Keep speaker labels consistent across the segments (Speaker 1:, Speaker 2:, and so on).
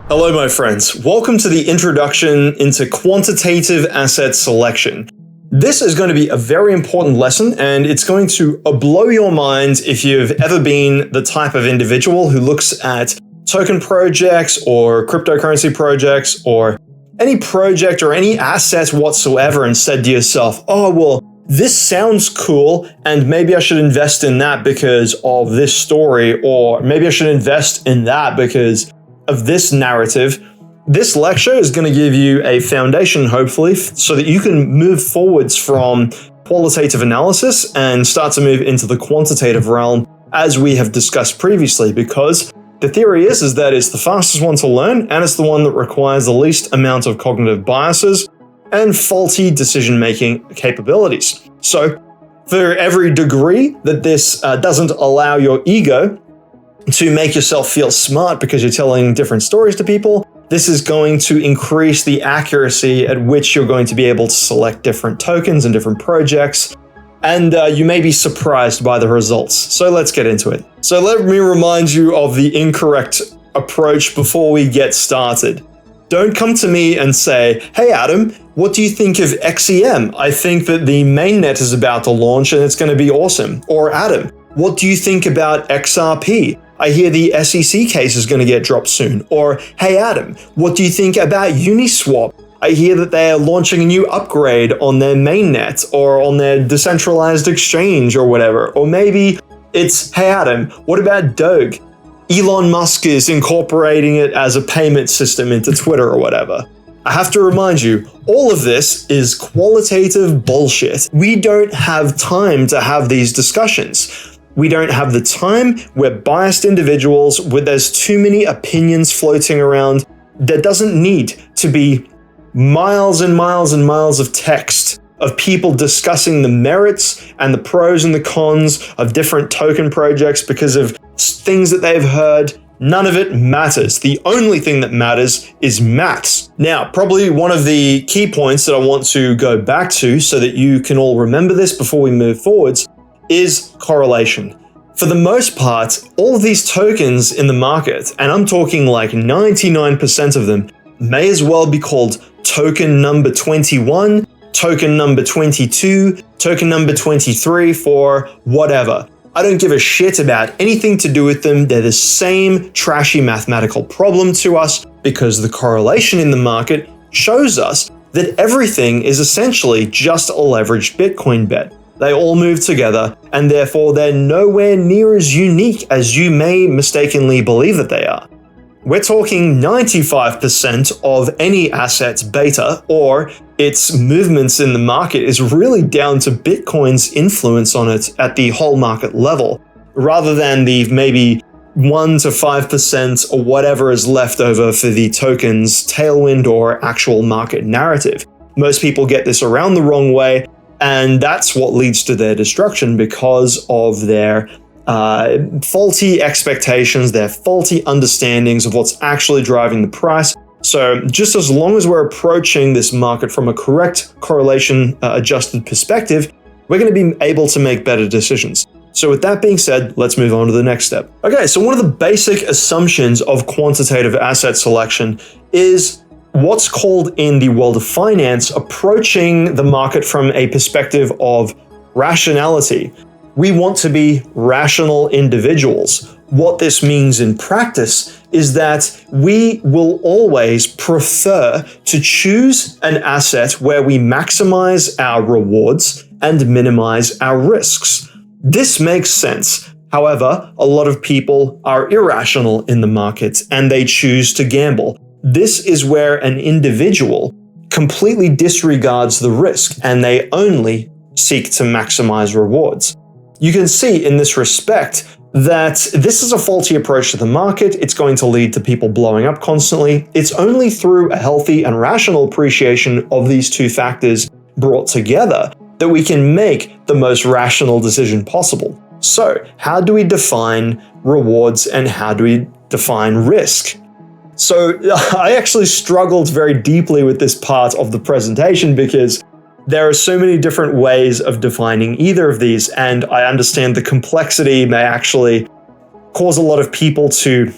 Speaker 1: Hello, my friends. Welcome to the introduction into quantitative asset selection. This is going to be a very important lesson, and it's going to blow your mind if you've ever been the type of individual who looks at token projects or cryptocurrency projects or any project or any asset whatsoever and said to yourself, oh, well, this sounds cool, and maybe I should invest in that because of this story, or maybe I should invest in that because of this narrative. This lecture is going to give you a foundation, hopefully, so that you can move forwards from qualitative analysis and start to move into the quantitative realm, as we have discussed previously, because the theory is that it's the fastest one to learn, and it's the one that requires the least amount of cognitive biases and faulty decision-making capabilities. So, for every degree that this doesn't allow your ego to make yourself feel smart because you're telling different stories to people, this is going to increase the accuracy at which you're going to be able to select different tokens and different projects, and you may be surprised by the results. So let's get into it. So let me remind you of the incorrect approach before we get started. Don't come to me and say, hey Adam, what do you think of XEM? I think that the mainnet is about to launch and it's going to be awesome. Or Adam, what do you think about XRP? I hear the SEC case is going to get dropped soon. Or, hey Adam, what do you think about Uniswap? I hear that they are launching a new upgrade on their mainnet or on their decentralized exchange or whatever. Or maybe it's, hey Adam, what about Doge? Elon Musk is incorporating it as a payment system into Twitter or whatever. I have to remind you, all of this is qualitative bullshit. We don't have time to have these discussions. We don't have the time. We're biased individuals. There's too many opinions floating around. There doesn't need to be miles and miles and miles of text of people discussing the merits and the pros and the cons of different token projects because of things that they've heard. None of it matters. The only thing that matters is maths. Now, probably one of the key points that I want to go back to so that you can all remember this before we move forwards is correlation. For the most part, all of these tokens in the market, and I'm talking like 99% of them, may as well be called token number 21, token number 22, token number 23 for whatever. I don't give a shit about anything to do with them. They're the same trashy mathematical problem to us because the correlation in the market shows us that everything is essentially just a leveraged Bitcoin bet. They all move together, and therefore they're nowhere near as unique as you may mistakenly believe that they are. We're talking 95% of any asset's beta or its movements in the market is really down to Bitcoin's influence on it at the whole market level, rather than the maybe 1 to 5% or whatever is left over for the token's tailwind or actual market narrative. Most people get this around the wrong way, and that's what leads to their destruction because of their faulty expectations, their faulty understandings of what's actually driving the price. So just as long as we're approaching this market from a correct correlation adjusted perspective, we're going to be able to make better decisions. So with that being said, let's move on to the next step. Okay, so one of the basic assumptions of quantitative asset selection is what's called in the world of finance approaching the market from a perspective of rationality. We want to be rational individuals. What this means in practice is that we will always prefer to choose an asset where we maximize our rewards and minimize our risks. This makes sense. However, a lot of people are irrational in the market and they choose to gamble. This is where an individual completely disregards the risk and they only seek to maximize rewards. You can see in this respect that this is a faulty approach to the market. It's going to lead to people blowing up constantly. It's only through a healthy and rational appreciation of these two factors brought together that we can make the most rational decision possible. So, how do we define rewards and how do we define risk? So, I actually struggled very deeply with this part of the presentation because there are so many different ways of defining either of these, and I understand the complexity may actually cause a lot of people to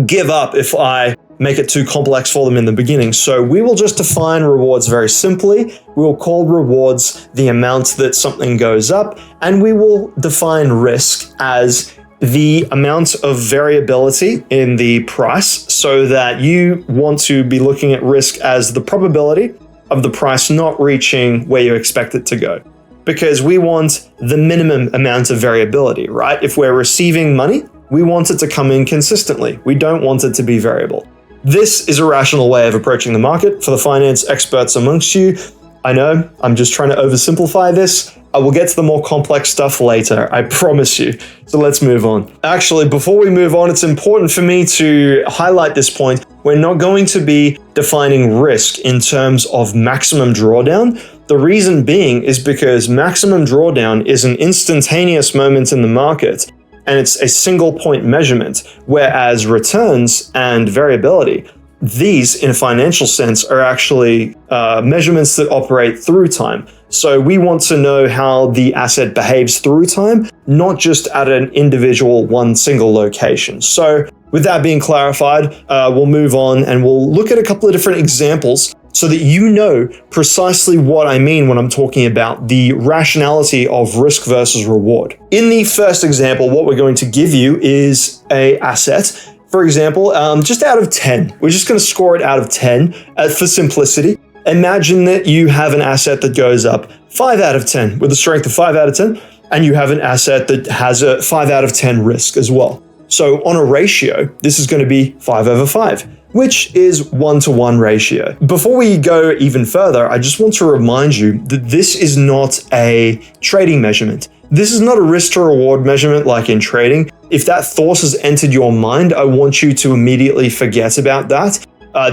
Speaker 1: give up if I make it too complex for them in the beginning. So we will just define rewards very simply. We will call rewards the amount that something goes up, and we will define risk as the amount of variability in the price, so that you want to be looking at risk as the probability of the price not reaching where you expect it to go. Because we want the minimum amount of variability, right? If we're receiving money, we want it to come in consistently. We don't want it to be variable. This is a rational way of approaching the market for the finance experts amongst you. I know, I'm just trying to oversimplify this. I will get to the more complex stuff later, I promise you. So let's move on. Actually, before we move on, it's important for me to highlight this point. We're not going to be defining risk in terms of maximum drawdown. The reason being is because maximum drawdown is an instantaneous moment in the market, and it's a single point measurement, whereas returns and variability, these in a financial sense are actually measurements that operate through time. So we want to know how the asset behaves through time, not just at an individual one single location. So with that being clarified, we'll move on and we'll look at a couple of different examples so that you know precisely what I mean when I'm talking about the rationality of risk versus reward. In the first example, what we're going to give you is an asset. For example, just out of 10, we're just going to score it out of 10 for simplicity. Imagine that you have an asset that goes up 5 out of 10 with a strength of 5 out of 10, and you have an asset that has a 5 out of 10 risk as well. So on a ratio, this is going to be 5 over 5, which is 1-to-1 ratio. Before we go even further, I just want to remind you that this is not a trading measurement. This is not a risk to reward measurement like in trading. If that thought has entered your mind, I want you to immediately forget about that.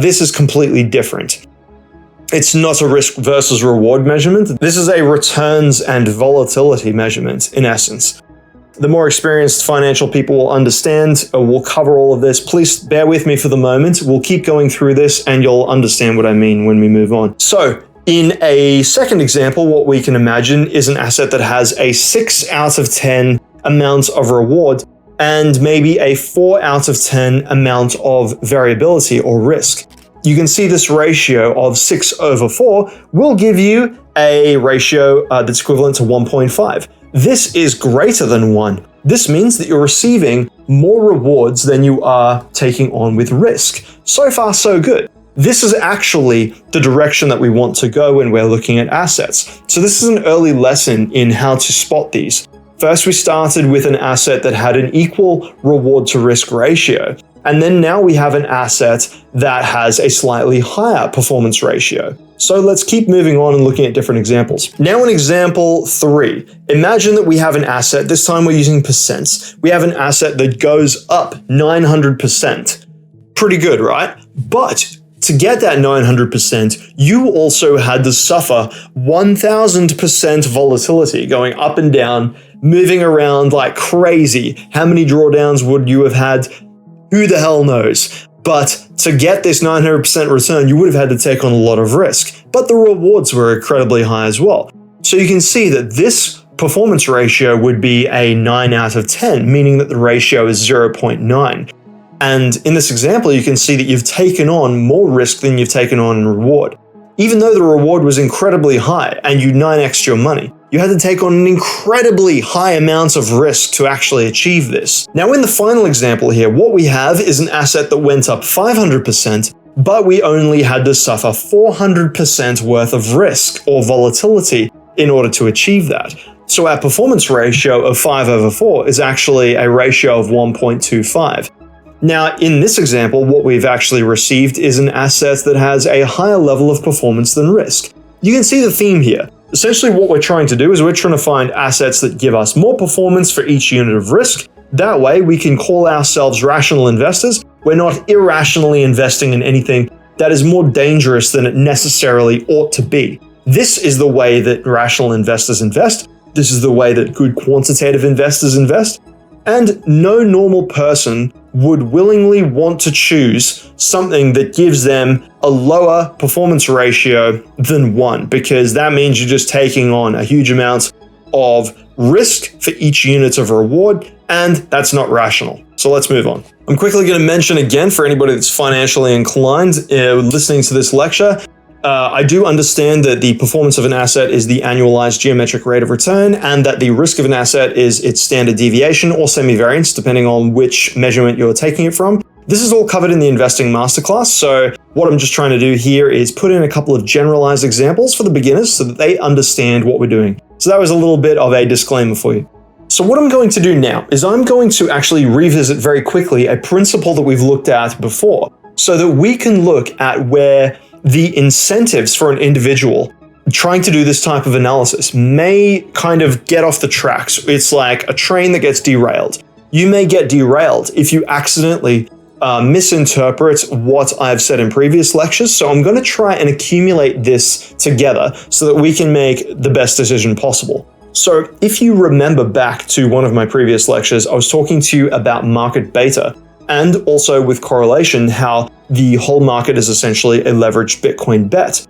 Speaker 1: This is completely different. It's not a risk versus reward measurement. This is a returns and volatility measurement in essence. The more experienced financial people will understand, we'll cover all of this. Please bear with me for the moment. We'll keep going through this and you'll understand what I mean when we move on. So in a second example, what we can imagine is an asset that has a 6 out of 10 amount of reward and maybe a 4 out of 10 amount of variability or risk. You can see this ratio of 6 over 4 will give you a ratio that's equivalent to 1.5. This is greater than 1. This means that you're receiving more rewards than you are taking on with risk. So far, so good. This is actually the direction that we want to go when we're looking at assets. So this is an early lesson in how to spot these. First, we started with an asset that had an equal reward to risk ratio. And then now we have an asset that has a slightly higher performance ratio. So let's keep moving on and looking at different examples. Now in example 3, imagine that we have an asset, this time we're using percents. We have an asset that goes up 900%. Pretty good, right? But to get that 900%, you also had to suffer 1000% volatility going up and down, moving around like crazy. How many drawdowns would you have had? Who the hell knows? But to get this 900% return, you would have had to take on a lot of risk. But the rewards were incredibly high as well. So you can see that this performance ratio would be a 9 out of 10, meaning that the ratio is 0.9. And in this example, you can see that you've taken on more risk than you've taken on in reward. Even though the reward was incredibly high and you 9x'd your money, you had to take on an incredibly high amount of risk to actually achieve this. Now in the final example here, what we have is an asset that went up 500%, but we only had to suffer 400% worth of risk or volatility in order to achieve that. So our performance ratio of 5 over 4 is actually a ratio of 1.25. Now, in this example, what we've actually received is an asset that has a higher level of performance than risk. You can see the theme here. Essentially, what we're trying to do is we're trying to find assets that give us more performance for each unit of risk. That way, we can call ourselves rational investors. We're not irrationally investing in anything that is more dangerous than it necessarily ought to be. This is the way that rational investors invest. This is the way that good quantitative investors invest. And no normal person would willingly want to choose something that gives them a lower performance ratio than 1, because that means you're just taking on a huge amount of risk for each unit of reward, and that's not rational. So let's move on. I'm quickly going to mention again for anybody that's financially inclined listening to this lecture, I do understand that the performance of an asset is the annualized geometric rate of return, and that the risk of an asset is its standard deviation or semivariance, depending on which measurement you're taking it from. This is all covered in the investing masterclass, so what I'm just trying to do here is put in a couple of generalized examples for the beginners so that they understand what we're doing. So that was a little bit of a disclaimer for you. So what I'm going to do now is I'm going to actually revisit very quickly a principle that we've looked at before, so that we can look at where the incentives for an individual trying to do this type of analysis may kind of get off the tracks. It's like a train that gets derailed. You may get derailed if you accidentally misinterpret what I've said in previous lectures. So I'm going to try and accumulate this together so that we can make the best decision possible. So if you remember back to one of my previous lectures, I was talking to you about market beta, and also with correlation, how the whole market is essentially a leveraged Bitcoin bet.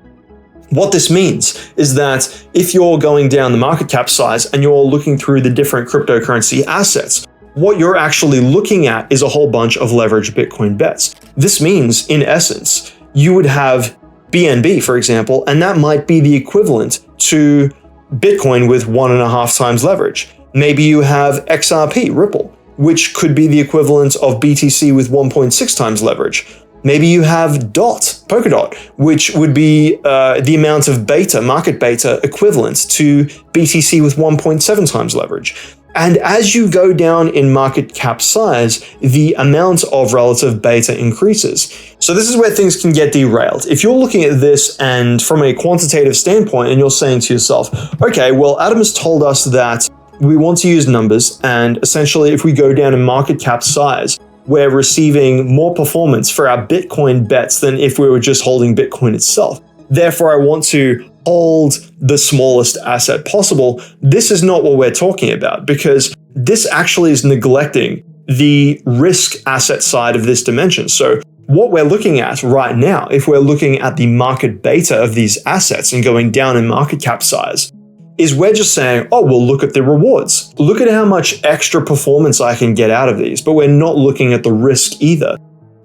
Speaker 1: What this means is that if you're going down the market cap size and you're looking through the different cryptocurrency assets, what you're actually looking at is a whole bunch of leveraged Bitcoin bets. This means, in essence, you would have BNB, for example, and that might be the equivalent to Bitcoin with 1.5 times leverage. Maybe you have XRP, Ripple, which could be the equivalent of BTC with 1.6 times leverage. Maybe you have Polkadot, which would be the amount of beta, market beta, equivalent to BTC with 1.7 times leverage. And as you go down in market cap size, the amount of relative beta increases. So this is where things can get derailed. If you're looking at this and from a quantitative standpoint and you're saying to yourself, okay, well, Adam has told us that we want to use numbers, and essentially if we go down in market cap size, we're receiving more performance for our Bitcoin bets than if we were just holding Bitcoin itself. Therefore, I want to hold the smallest asset possible. This is not what we're talking about, because this actually is neglecting the risk asset side of this dimension. So what we're looking at right now, if we're looking at the market beta of these assets and going down in market cap size, is we're just saying, oh, well, look at the rewards. Look at how much extra performance I can get out of these, but we're not looking at the risk either.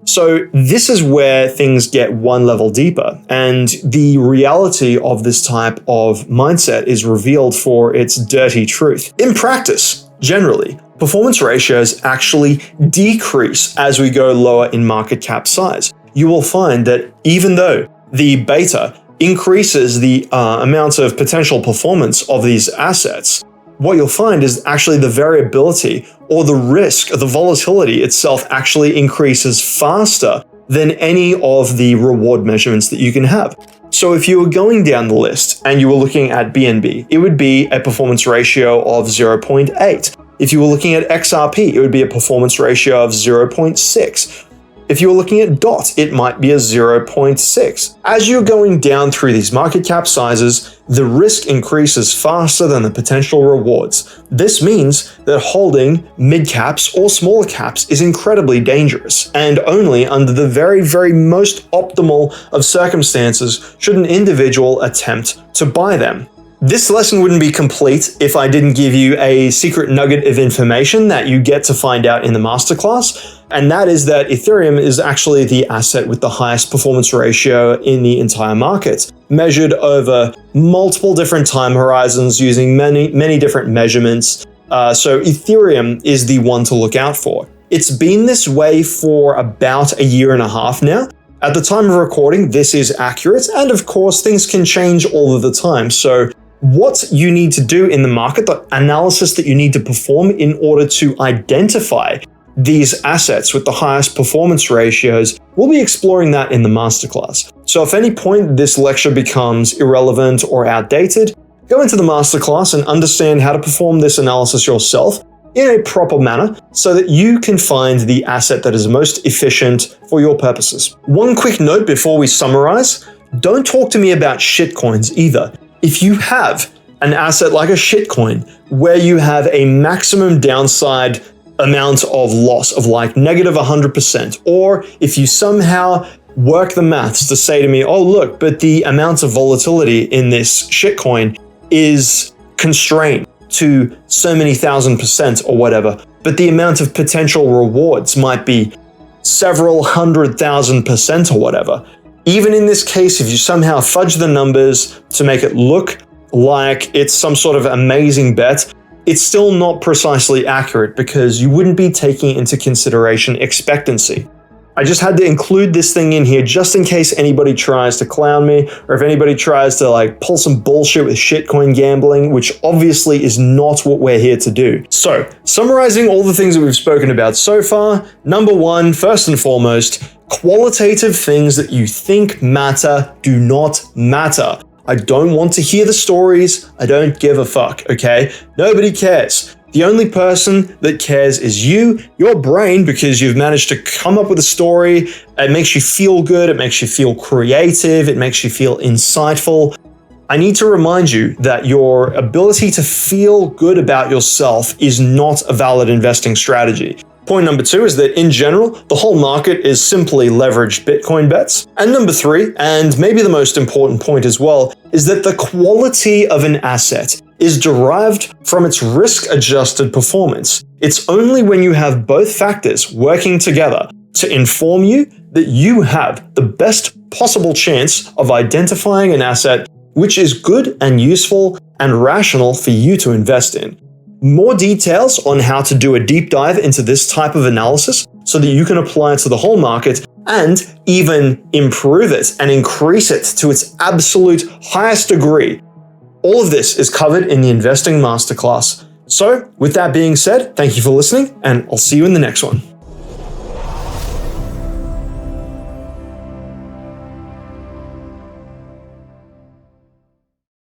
Speaker 1: So this is where things get one level deeper, and the reality of this type of mindset is revealed for its dirty truth. In practice, generally, performance ratios actually decrease as we go lower in market cap size. You will find that even though the beta increases the amount of potential performance of these assets, what you'll find is actually the variability or the risk, the volatility itself actually increases faster than any of the reward measurements that you can have. So if you were going down the list and you were looking at BNB, it would be a performance ratio of 0.8. If you were looking at XRP, it would be a performance ratio of 0.6. If you were looking at DOT, it might be a 0.6. As you're going down through these market cap sizes, the risk increases faster than the potential rewards. This means that holding mid caps or smaller caps is incredibly dangerous, and only under the very, very most optimal of circumstances should an individual attempt to buy them. This lesson wouldn't be complete if I didn't give you a secret nugget of information that you get to find out in the masterclass, and that is that Ethereum is actually the asset with the highest performance ratio in the entire market, measured over multiple different time horizons using many different measurements. So Ethereum is the one to look out for. It's been this way for about a year and a half now. At the time of recording, this is accurate, and of course, things can change all of the time. So what you need to do in the market, the analysis that you need to perform in order to identify these assets with the highest performance ratios, we'll be exploring that in the masterclass. So if at any point this lecture becomes irrelevant or outdated, go into the masterclass and understand how to perform this analysis yourself in a proper manner so that you can find the asset that is most efficient for your purposes. One quick note before we summarize, don't talk to me about shitcoins either. If you have an asset like a shitcoin where you have a maximum downside amount of loss of like negative 100%, or if you somehow work the maths to say to me, oh look, but the amount of volatility in this shitcoin is constrained to so many 1,000% or whatever, but the amount of potential rewards might be several 100,000% or whatever. Even in this case, if you somehow fudge the numbers to make it look like it's some sort of amazing bet, it's still not precisely accurate because you wouldn't be taking into consideration expectancy. I just had to include this thing in here just in case anybody tries to clown me, or if anybody tries to pull some bullshit with shitcoin gambling, which obviously is not what we're here to do. So, summarizing all the things that we've spoken about so far, number one, first and foremost, qualitative things that you think matter do not matter. I don't want to hear the stories. I don't give a fuck, okay? Nobody cares. The only person that cares is you, your brain, because you've managed to come up with a story. It makes you feel good. It makes you feel creative. It makes you feel insightful. I need to remind you that your ability to feel good about yourself is not a valid investing strategy. Point number two is that in general, the whole market is simply leveraged Bitcoin bets. And number three, and maybe the most important point as well, is that the quality of an asset is derived from its risk-adjusted performance. It's only when you have both factors working together to inform you that you have the best possible chance of identifying an asset which is good and useful and rational for you to invest in. More details on how to do a deep dive into this type of analysis so that you can apply it to the whole market and even improve it and increase it to its absolute highest degree. All of this is covered in the Investing Masterclass. So, with that being said, thank you for listening, and I'll see you in the next one.